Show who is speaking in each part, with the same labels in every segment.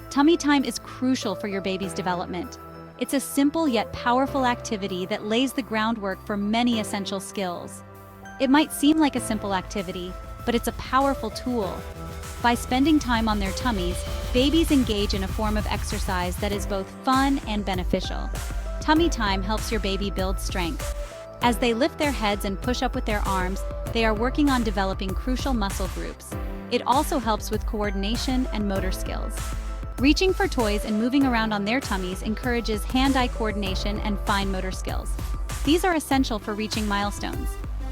Speaker 1: Tummy time is crucial for your baby's development. It's a simple yet powerful activity that lays the groundwork for many essential skills. It might seem like a simple activity, but it's a powerful tool. By spending time on their tummies, babies engage in a form of exercise that is both fun and beneficial. Tummy time helps your baby build strength. As they lift their heads and push up with their arms, they are working on developing crucial muscle groups. It also helps with coordination and motor skills. Reaching for toys and moving around on their tummies encourages hand-eye coordination and fine motor skills. These are essential for reaching milestones.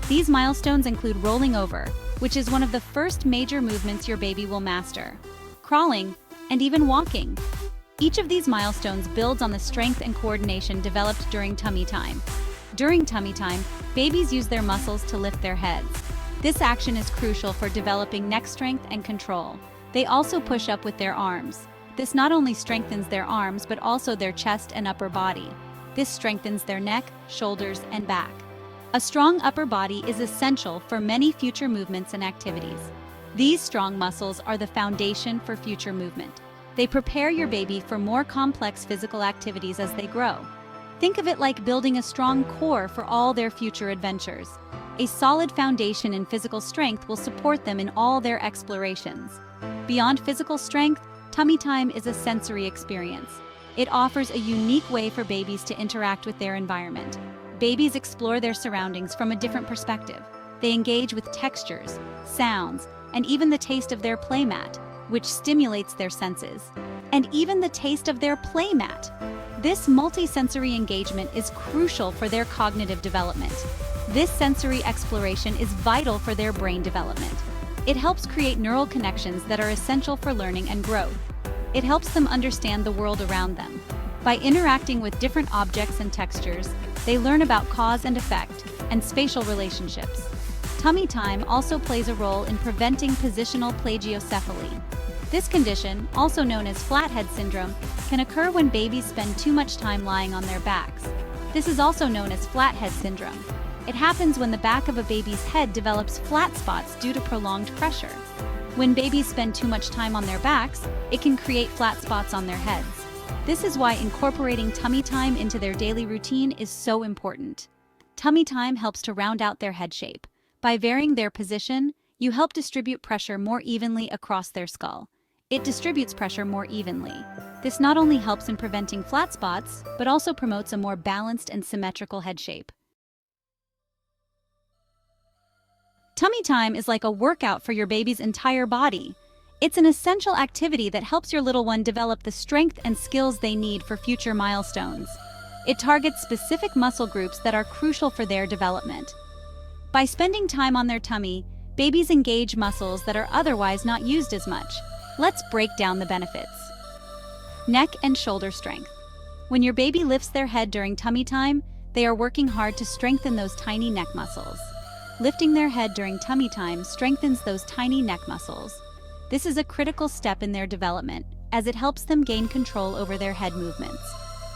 Speaker 1: These milestones include rolling over, which is one of the first major movements your baby will master, crawling, and even walking. Each of these milestones builds on the strength and coordination developed during tummy time. During tummy time, babies use their muscles to lift their heads. This action is crucial for developing neck strength and control. They also push up with their arms. This not only strengthens their arms but also their chest and upper body. This strengthens their neck, shoulders, and back. A strong upper body is essential for many future movements and activities. These strong muscles are the foundation for future movement. They prepare your baby for more complex physical activities as they grow. Think of it like building a strong core for all their future adventures. A solid foundation in physical strength will support them in all their explorations. Beyond physical strength, tummy time is a sensory experience. It offers a unique way for babies to interact with their environment. Babies explore their surroundings from a different perspective. They engage with textures, sounds, and even the taste of their playmat, which stimulates their senses. And even the taste of their playmat. This multisensory engagement is crucial for their cognitive development. This sensory exploration is vital for their brain development. It helps create neural connections that are essential for learning and growth. It helps them understand the world around them. By interacting with different objects and textures, they learn about cause and effect and spatial relationships. Tummy time also plays a role in preventing positional plagiocephaly. This condition, also known as flathead syndrome, can occur when babies spend too much time lying on their backs. This is also known as flathead syndrome. It happens when the back of a baby's head develops flat spots due to prolonged pressure. When babies spend too much time on their backs, it can create flat spots on their heads. This is why incorporating tummy time into their daily routine is so important. Tummy time helps to round out their head shape. By varying their position, you help distribute pressure more evenly across their skull. It distributes pressure more evenly. This not only helps in preventing flat spots, but also promotes a more balanced and symmetrical head shape. Tummy time is like a workout for your baby's entire body. It's an essential activity that helps your little one develop the strength and skills they need for future milestones. It targets specific muscle groups that are crucial for their development. By spending time on their tummy, babies engage muscles that are otherwise not used as much. Let's break down the benefits. Neck and shoulder strength. When your baby lifts their head during tummy time, they are working hard to strengthen those tiny neck muscles. Lifting their head during tummy time strengthens those tiny neck muscles. This is a critical step in their development, as it helps them gain control over their head movements.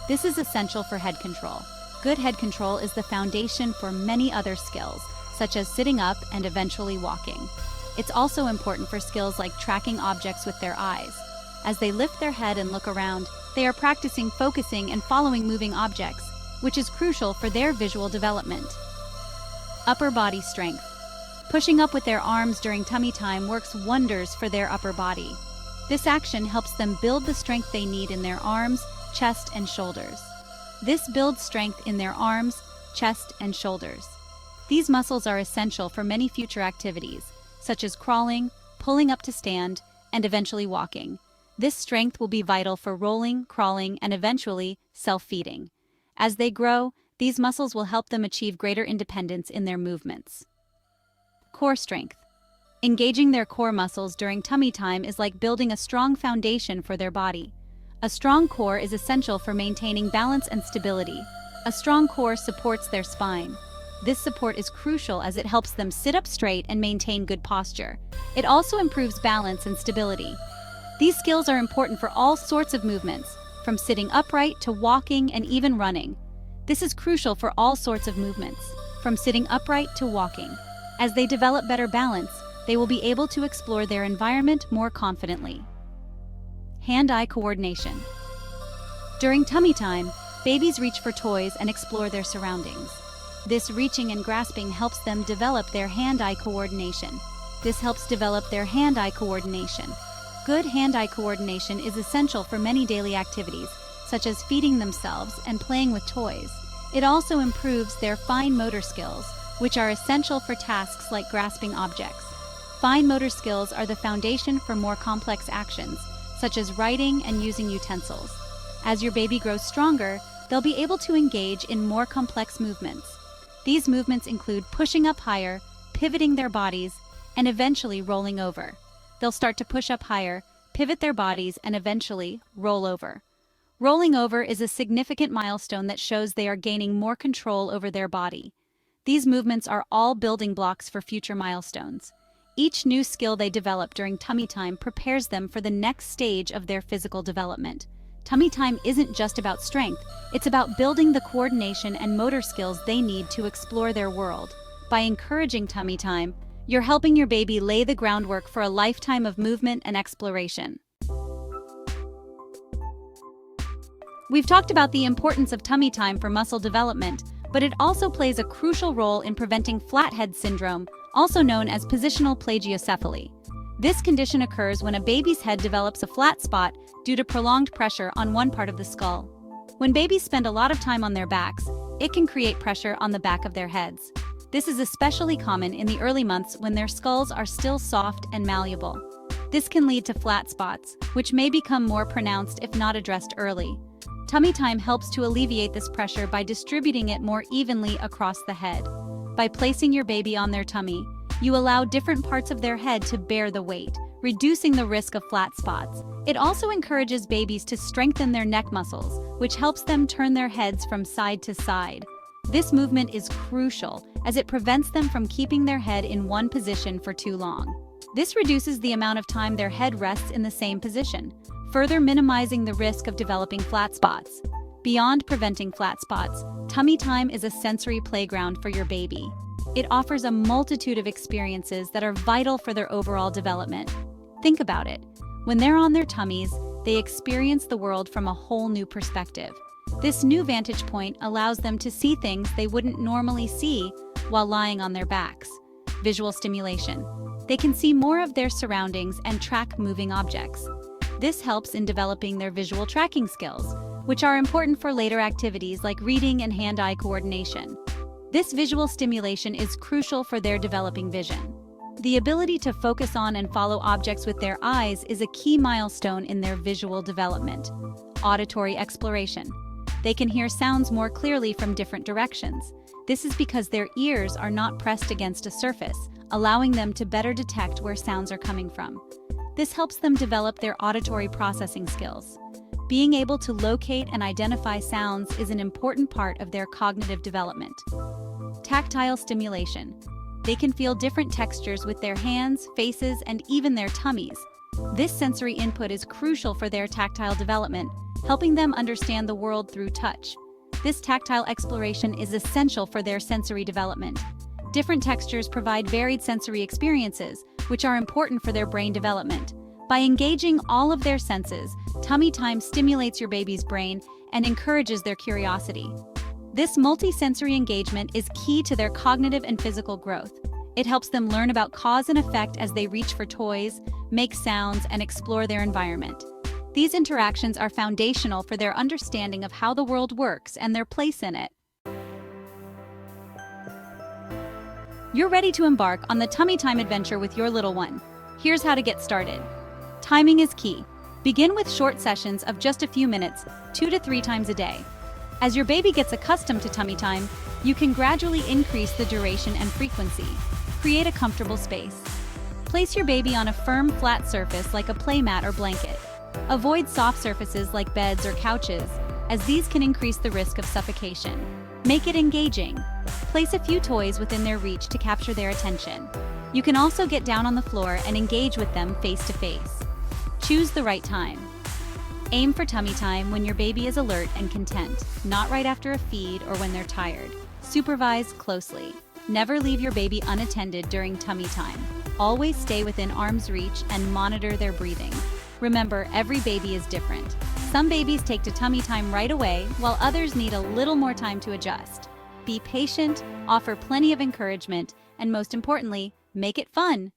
Speaker 1: This is essential for head control. Good head control is the foundation for many other skills, such as sitting up and eventually walking. It's also important for skills like tracking objects with their eyes. As they lift their head and look around, they are practicing focusing and following moving objects, which is crucial for their visual development. Upper body strength. Pushing up with their arms during tummy time works wonders for their upper body. This action helps them build the strength they need in their arms, chest, and shoulders. This builds strength in their arms, chest, and shoulders. These muscles are essential for many future activities, such as crawling, pulling up to stand, and eventually walking. This strength will be vital for rolling, crawling, and eventually self-feeding. As they grow, these muscles will help them achieve greater independence in their movements. Core strength. Engaging their core muscles during tummy time is like building a strong foundation for their body. A strong core is essential for maintaining balance and stability. A strong core supports their spine. This support is crucial as it helps them sit up straight and maintain good posture. It also improves balance and stability. These skills are important for all sorts of movements, from sitting upright to walking and even running. This is crucial for all sorts of movements, from sitting upright to walking. As they develop better balance, they will be able to explore their environment more confidently. Hand-eye coordination. During tummy time, babies reach for toys and explore their surroundings. This reaching and grasping helps them develop their hand-eye coordination. Good hand-eye coordination is essential for many daily activities, such as feeding themselves and playing with toys. It also improves their fine motor skills, which are essential for tasks like grasping objects. Fine motor skills are the foundation for more complex actions, such as writing and using utensils. As your baby grows stronger, they'll be able to engage in more complex movements. These movements include pushing up higher, pivoting their bodies, and eventually rolling over. They'll start to push up higher, pivot their bodies, and eventually roll over. Rolling over is a significant milestone that shows they are gaining more control over their body. These movements are all building blocks for future milestones. Each new skill they develop during tummy time prepares them for the next stage of their physical development. Tummy time isn't just about strength, it's about building the coordination and motor skills they need to explore their world. By encouraging tummy time, you're helping your baby lay the groundwork for a lifetime of movement and exploration. We've talked about the importance of tummy time for muscle development, but it also plays a crucial role in preventing flathead syndrome, also known as positional plagiocephaly. This condition occurs when a baby's head develops a flat spot due to prolonged pressure on one part of the skull. When babies spend a lot of time on their backs, it can create pressure on the back of their heads. This is especially common in the early months when their skulls are still soft and malleable. This can lead to flat spots, which may become more pronounced if not addressed early. Tummy time helps to alleviate this pressure by distributing it more evenly across the head. By placing your baby on their tummy, you allow different parts of their head to bear the weight, reducing the risk of flat spots. It also encourages babies to strengthen their neck muscles, which helps them turn their heads from side to side. This movement is crucial as it prevents them from keeping their head in one position for too long. This reduces the amount of time their head rests in the same position, further minimizing the risk of developing flat spots. Beyond preventing flat spots, tummy time is a sensory playground for your baby. It offers a multitude of experiences that are vital for their overall development. Think about it. When they're on their tummies, they experience the world from a whole new perspective. This new vantage point allows them to see things they wouldn't normally see while lying on their backs. Visual stimulation. They can see more of their surroundings and track moving objects. This helps in developing their visual tracking skills, which are important for later activities like reading and hand-eye coordination. This visual stimulation is crucial for their developing vision. The ability to focus on and follow objects with their eyes is a key milestone in their visual development. Auditory exploration. They can hear sounds more clearly from different directions. This is because their ears are not pressed against a surface, allowing them to better detect where sounds are coming from. This helps them develop their auditory processing skills. Being able to locate and identify sounds is an important part of their cognitive development. Tactile stimulation. They can feel different textures with their hands, faces, and even their tummies. This sensory input is crucial for their tactile development, helping them understand the world through touch. This tactile exploration is essential for their sensory development. Different textures provide varied sensory experiences, which are important for their brain development. By engaging all of their senses, tummy time stimulates your baby's brain and encourages their curiosity. This multi-sensory engagement is key to their cognitive and physical growth. It helps them learn about cause and effect as they reach for toys, make sounds, and explore their environment. These interactions are foundational for their understanding of how the world works and their place in it. You're ready to embark on the tummy time adventure with your little one. Here's how to get started. Timing is key. Begin with short sessions of just a few minutes, 2 to 3 times a day. As your baby gets accustomed to tummy time, you can gradually increase the duration and frequency. Create a comfortable space. Place your baby on a firm, flat surface like a playmat or blanket. Avoid soft surfaces like beds or couches, as these can increase the risk of suffocation. Make it engaging. Place a few toys within their reach to capture their attention. You can also get down on the floor and engage with them face to face. Choose the right time. Aim for tummy time when your baby is alert and content, not right after a feed or when they're tired. Supervise closely. Never leave your baby unattended during tummy time. always stay within arm's reach and monitor their breathing. Remember, every baby is different. Some babies take to tummy time right away, while others need a little more time to adjust. Be patient, offer plenty of encouragement, and most importantly, make it fun.